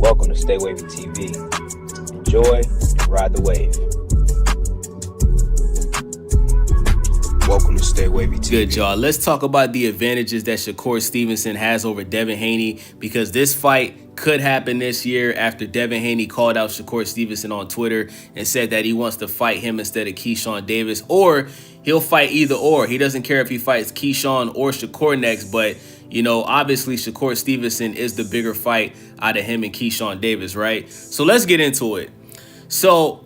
Welcome to Stay Wavy TV. Enjoy and ride the wave. Welcome to Stay Wavy TV. Good, y'all. Let's talk about the advantages that Shakur Stevenson has over Devin Haney, because this fight could happen this year after Devin Haney called out Shakur Stevenson on Twitter and said that he wants to fight him instead of Keyshawn Davis, or he'll fight either or. He doesn't care if he fights Keyshawn or Shakur next, but obviously Shakur Stevenson is the bigger fight out of him and Keyshawn Davis, right? So let's get into it. So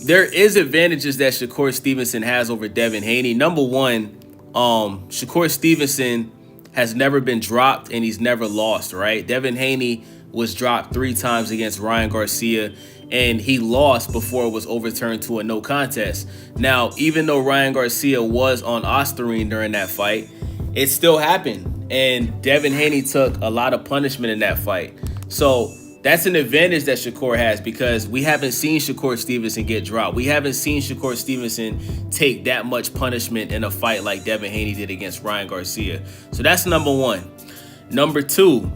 there is advantages that Shakur Stevenson has over Devin Haney. Number one, Shakur Stevenson has never been dropped and he's never lost, right? Devin Haney was dropped 3 times against Ryan Garcia, and he lost before it was overturned to a no contest. Now, even though Ryan Garcia was on Ostarine during that fight, it still happened, and Devin Haney took a lot of punishment in that fight. So that's an advantage that Shakur has, because we haven't seen Shakur Stevenson get dropped. We haven't seen Shakur Stevenson take that much punishment in a fight like Devin Haney did against Ryan Garcia. So that's number one. Number two,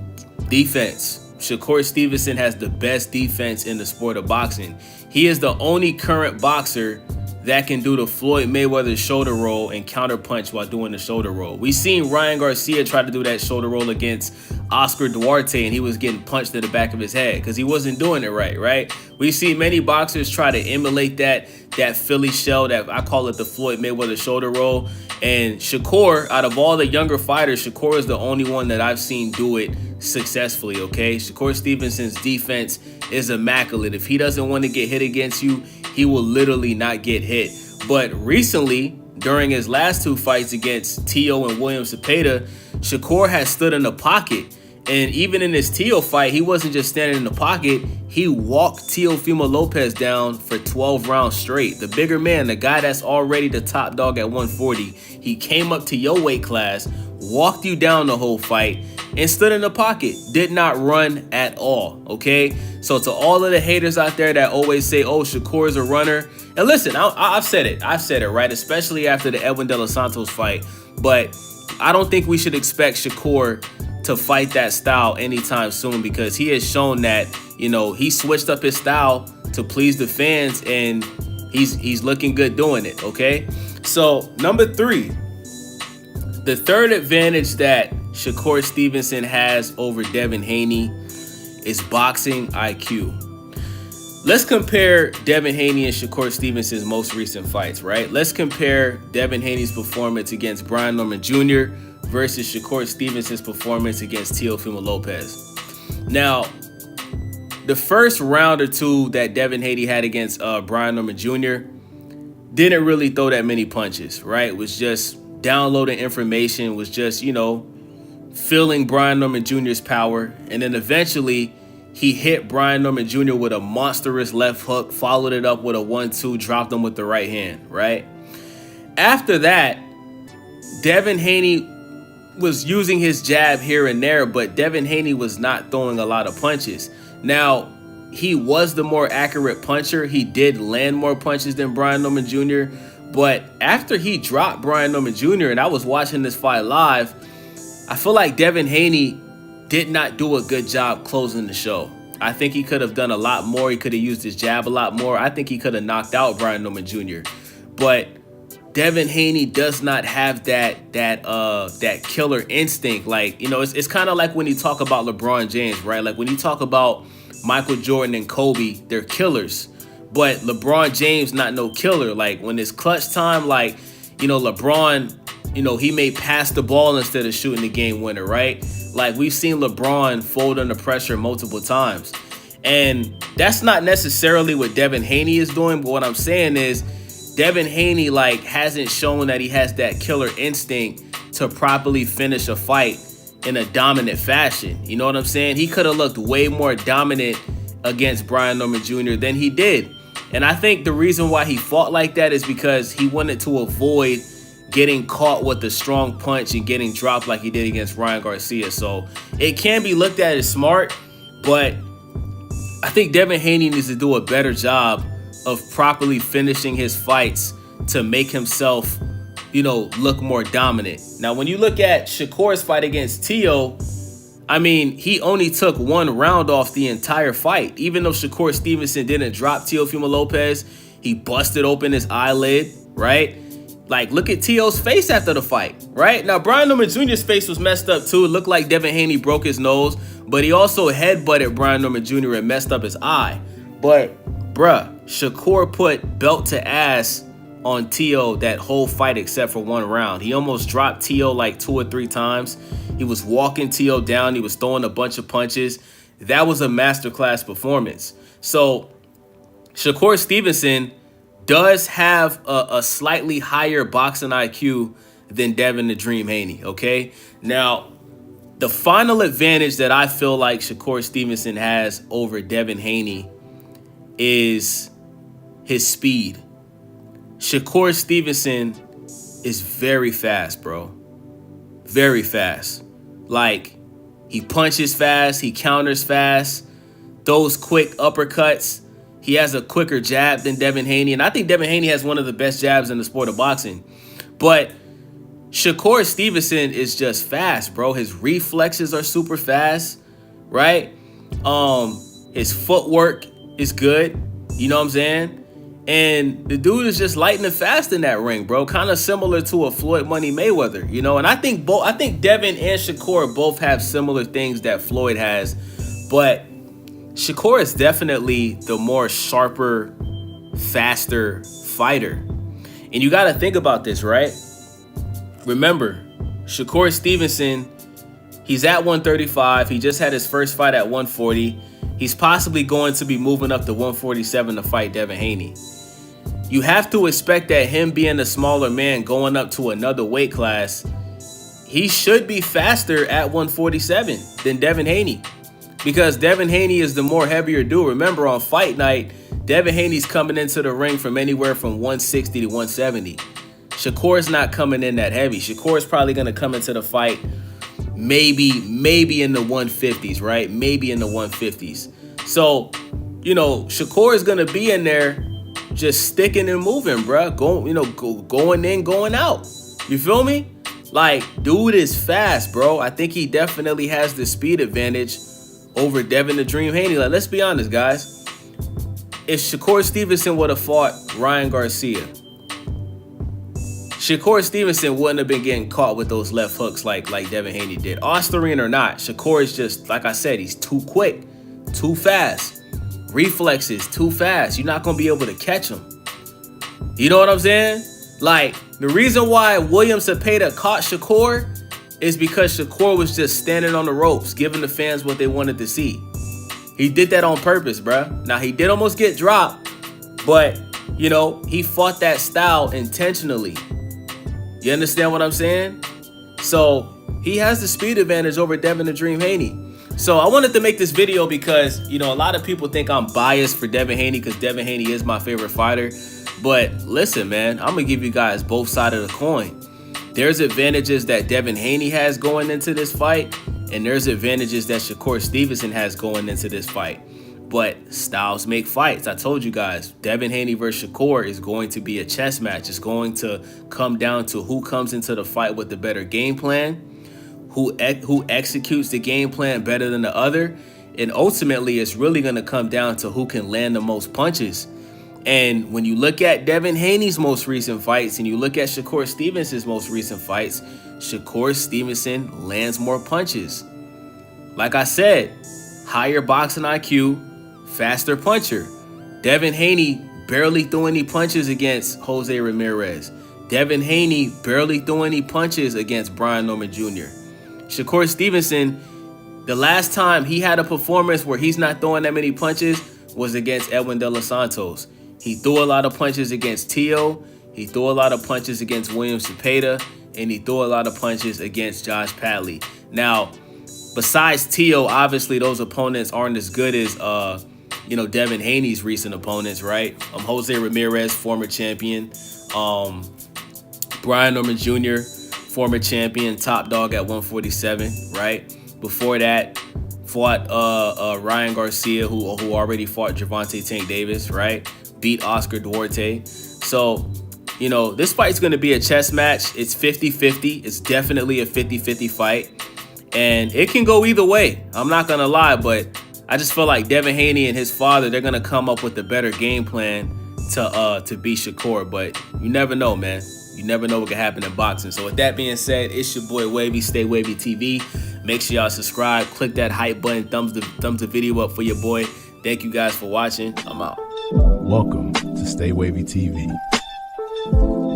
defense. Shakur Stevenson has the best defense in the sport of boxing. He is the only current boxer that can do the Floyd Mayweather shoulder roll and counter punch while doing the shoulder roll. We seen Ryan Garcia try to do that shoulder roll against Oscar Duarte, and he was getting punched in the back of his head because he wasn't doing it right? We see many boxers try to emulate that Philly shell, that I call it the Floyd Mayweather shoulder roll. And Shakur, out of all the younger fighters, Shakur is the only one that I've seen do it successfully, okay? Shakur Stevenson's defense is immaculate. If he doesn't want to get hit against you, he will literally not get hit. But recently, during his last 2 fights against Tio and William Cepeda, Shakur has stood in the pocket. And even in this Tio fight, he wasn't just standing in the pocket. He walked Teofimo Lopez down for 12 rounds straight. The bigger man, the guy that's already the top dog at 140, he came up to your weight class, walked you down the whole fight, and stood in the pocket. Did not run at all, okay? So to all of the haters out there that always say, oh, Shakur is a runner. And listen, I've said it, right? Especially after the Edwin De Los Santos fight. But I don't think we should expect Shakur to fight that style anytime soon, because he has shown that, he switched up his style to please the fans, and he's looking good doing it, okay? So number 3, the third advantage that Shakur Stevenson has over Devin Haney is boxing IQ. Let's compare Devin Haney and Shakur Stevenson's most recent fights, right? Let's compare Devin Haney's performance against Brian Norman Jr. versus Shakur Stevenson's performance against Teofimo Lopez. Now, the first round or 2 that Devin Haney had against Brian Norman Jr. didn't really throw that many punches, right? It was just downloading information, was just, feeling Brian Norman Jr.'s power. And then eventually he hit Brian Norman Jr. with a monstrous left hook, followed it up with a 1-2, dropped him with the right hand, right? After that, Devin Haney was using his jab here and there, but Devin Haney was not throwing a lot of punches. Now, he was the more accurate puncher. He did land more punches than Brian Norman Jr., but after he dropped Brian Norman Jr., and I was watching this fight live, I feel like Devin Haney did not do a good job closing the show. I think he could have done a lot more. He could have used his jab a lot more. I think he could have knocked out Brian Norman Jr. But Devin Haney does not have that killer instinct. Like, it's kind of like when you talk about LeBron James, right? Like when you talk about Michael Jordan and Kobe, they're killers. But LeBron James not no killer. Like when it's clutch time, like, LeBron, he may pass the ball instead of shooting the game winner, right? Like we've seen LeBron fold under pressure multiple times. And that's not necessarily what Devin Haney is doing. But what I'm saying is Devin Haney hasn't shown that he has that killer instinct to properly finish a fight in a dominant fashion. You know what I'm saying? He could have looked way more dominant against Brian Norman Jr. than he did. And I think the reason why he fought like that is because he wanted to avoid getting caught with a strong punch and getting dropped like he did against Ryan Garcia. So it can be looked at as smart, but I think Devin Haney needs to do a better job of properly finishing his fights to make himself, look more dominant. Now, when you look at Shakur's fight against Tio, I mean, he only took 1 round off the entire fight. Even though Shakur Stevenson didn't drop Teofimo Lopez, he busted open his eyelid, right? Like, look at T.O.'s face after the fight, right? Now, Brian Norman Jr.'s face was messed up too. It looked like Devin Haney broke his nose, but he also headbutted Brian Norman Jr. and messed up his eye. But, bruh, Shakur put belt to ass on T.O. that whole fight except for 1 round. He almost dropped T.O. like 2 or 3 times. He was walking T.O. down. He was throwing a bunch of punches. That was a masterclass performance. So, Shakur Stevenson does have a slightly higher boxing IQ than Devin the Dream Haney, okay? Now, the final advantage that I feel like Shakur Stevenson has over Devin Haney is his speed. Shakur Stevenson is very fast, bro. Very fast. Like, he punches fast, he counters fast, those quick uppercuts. He has a quicker jab than Devin Haney, and I think Devin Haney has one of the best jabs in the sport of boxing. But Shakur Stevenson is just fast, bro. His reflexes are super fast, right? His footwork is good, you know what I'm saying? And the dude is just lightning fast in that ring, bro. Kind of similar to a Floyd Money Mayweather, you know? And I think Devin and Shakur both have similar things that Floyd has, but Shakur is definitely the more sharper, faster fighter. And you got to think about this, right? Remember, Shakur Stevenson, he's at 135. He just had his first fight at 140. He's possibly going to be moving up to 147 to fight Devin Haney. You have to expect that him being a smaller man going up to another weight class, he should be faster at 147 than Devin Haney. Because Devin Haney is the more heavier dude. Remember, on fight night, Devin Haney's coming into the ring from anywhere from 160 to 170. Shakur's not coming in that heavy. Shakur's probably going to come into the fight maybe in the 150s, right? Maybe in the 150s. So, you know, Shakur is going to be in there just sticking and moving, bruh. Going in, going out. You feel me? Like, dude is fast, bro. I think he definitely has the speed advantage over Devin the Dream Haney. Like, let's be honest, guys. If Shakur Stevenson would have fought Ryan Garcia, Shakur Stevenson wouldn't have been getting caught with those left hooks like Devin Haney did. Austrian or not, Shakur is just, like I said, he's too quick, too fast. Reflexes, too fast. You're not going to be able to catch him. You know what I'm saying? Like, the reason why William Cepeda caught Shakur is because Shakur was just standing on the ropes, giving the fans what they wanted to see. He did that on purpose, bruh. Now, he did almost get dropped, but, you know, he fought that style intentionally. You understand what I'm saying? So, he has the speed advantage over Devin the Dream Haney. So, I wanted to make this video because, you know, a lot of people think I'm biased for Devin Haney because Devin Haney is my favorite fighter. But listen, man, I'm going to give you guys both sides of the coin. There's advantages that Devin Haney has going into this fight, and there's advantages that Shakur Stevenson has going into this fight. But styles make fights. I told you guys, Devin Haney versus Shakur is going to be a chess match. It's going to come down to who comes into the fight with the better game plan, who executes the game plan better than the other, and ultimately it's really going to come down to who can land the most punches. And when you look at Devin Haney's most recent fights and you look at Shakur Stevenson's most recent fights, Shakur Stevenson lands more punches. Like I said, higher boxing IQ, faster puncher. Devin Haney barely threw any punches against Jose Ramirez. Devin Haney barely threw any punches against Brian Norman Jr. Shakur Stevenson, the last time he had a performance where he's not throwing that many punches was against Edwin De Los Santos. He threw a lot of punches against Tio. He threw a lot of punches against William Cepeda. And he threw a lot of punches against Josh Padley. Now, besides Tio, obviously those opponents aren't as good as, Devin Haney's recent opponents, right? Jose Ramirez, former champion. Brian Norman Jr., former champion, top dog at 147, right? Before that, fought Ryan Garcia, who already fought Gervonta Tank Davis, right? Beat Oscar Duarte. So, you know, this fight's going to be a chess match. It's 50-50. It's definitely a 50-50 fight. And it can go either way. I'm not going to lie, but I just feel like Devin Haney and his father, they're going to come up with a better game plan to beat Shakur. But you never know, man. You never know what can happen in boxing. So with that being said, it's your boy Wavy, Stay Wavy TV. Make sure y'all subscribe, click that hype button, thumbs the video up for your boy. Thank you guys for watching. I'm out. Welcome to Stay Wavy TV.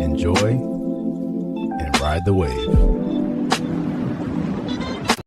Enjoy and ride the wave.